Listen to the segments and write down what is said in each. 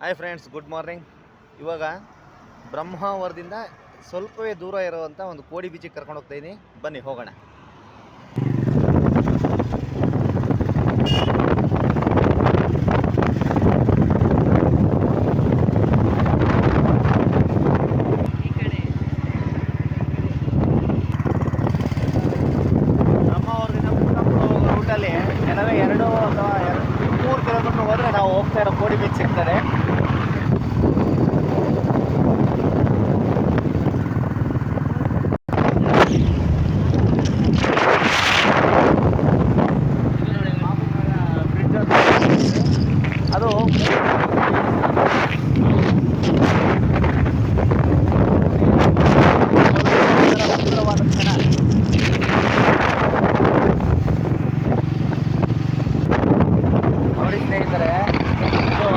Hi friends, good morning. ಇವಾಗ ಬ್ರಹ್ಮಾವರದಿಂದ ಸ್ವಲ್ಪವೇ ದೂರ ಇರುವಂಥ ಒಂದು ಕೋಡಿ ಬೀಚಿಗೆ ಕರ್ಕೊಂಡು ಹೋಗ್ತಾ ಇದ್ದೀನಿ. ಬನ್ನಿ ಹೋಗೋಣ. ಬ್ರಹ್ಮಾವರದಿಂದ ರೂಟಲ್ಲಿ ಕೆಲವೇ 2 ಅಥವಾ 3 ಕಿಲೋಮೀಟರ್ ಹೋದರೆ ನಾವು ಹೋಗ್ತಾ ಇರೋ ಕೋಡಿ ಬೀಚ್ ಸಿಗ್ತದೆ. ಅದು ಸುಂದರವಾದ ಕ್ಷಣ. ನೋಡಿ ಸ್ನೇಹಿತರೆ, ಇದು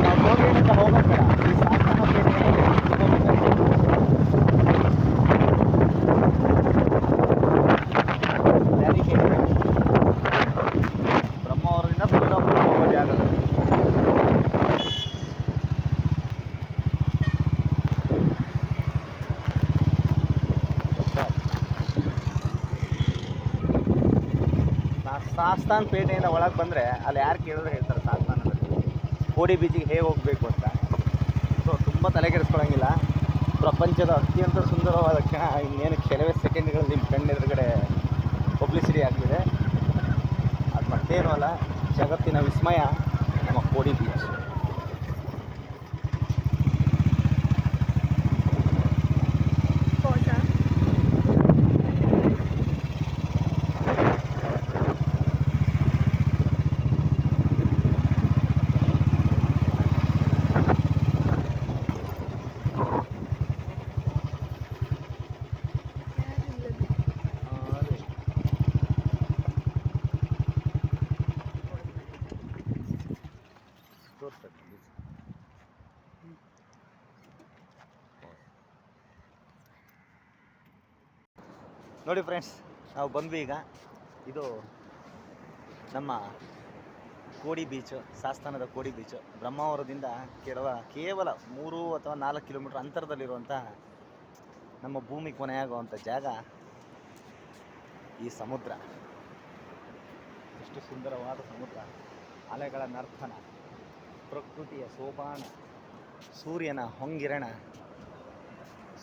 ನಾವು ಗೋಲ್ಗೇಟಿಂದ ಹೋಗ್ಬೇಕಲ್ಲ, ಈ ಸಾಸ್ತಾನ ಬ್ರಹ್ಮಾವರದಿಂದ ಕುಂದಾಪುರ ಹೋಗೋ ಜಾಗ. ಸಾಸ್ತಾನ್ ಪೇಟೆಯಿಂದ ಒಳಗೆ ಬಂದರೆ ಅಲ್ಲಿ ಯಾರು ಕೇಳಿದ್ರೆ ಹೇಳ್ತಾರೆ ಸಾಸ್ತಾನದಲ್ಲಿ ಕೋಡಿ ಬೀಚಿಗೆ ಹೇಗೆ ಹೋಗಬೇಕು ಅಂತ. ಸೊ ತುಂಬ ತಲೆಕೆಡಿಸ್ಕೊಳ್ಳೋಂಗಿಲ್ಲ. ಪ್ರಪಂಚದ ಅತ್ಯಂತ ಸುಂದರವಾದ ಕ್ಷಣ ಇನ್ನೇನು ಕೆಲವೇ ಸೆಕೆಂಡ್ಗಳಲ್ಲಿ ನಿಮ್ಮ ಕಣ್ಣೆದುರುಗಡೆ ಪಬ್ಲಿಸಿಟಿ ಆಗ್ತಿದೆ. ಅದು ಮತ್ತೇನೂ ಅಲ್ಲ, ಜಗತ್ತಿನ ವಿಸ್ಮಯ ನಮ್ಮ ಕೋಡಿ ಬೀಚ್. ನೋಡಿ ಫ್ರೆಂಡ್ಸ್, ನಾವು ಬಂದ್ವಿ ಈಗ. ಇದು ನಮ್ಮ ಕೋಡಿ ಬೀಚು, ಸಾಸ್ತಾನದ ಕೋಡಿ ಬೀಚು. ಬ್ರಹ್ಮಾವರದಿಂದ ಕೇವಲ 3 ಅಥವಾ 4 ಕಿಲೋಮೀಟರ್ ಅಂತರದಲ್ಲಿರುವಂಥ ನಮ್ಮ ಭೂಮಿ ಕೊನೆಯಾಗುವಂಥ ಜಾಗ ಈ ಸಮುದ್ರ. ಎಷ್ಟು ಸುಂದರವಾದ ಸಮುದ್ರ, ಅಲೆಗಳ ನರ್ತನ, ಪ್ರಕೃತಿಯ ಸೋಪಾನ, ಸೂರ್ಯನ ಹೊಂಗಿರಣ,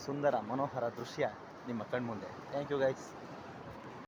ಸುಂದರ ಮನೋಹರ ದೃಶ್ಯ ನಿಮ್ಮ ಕಣ್ಮುಂದೆ. Thank you guys.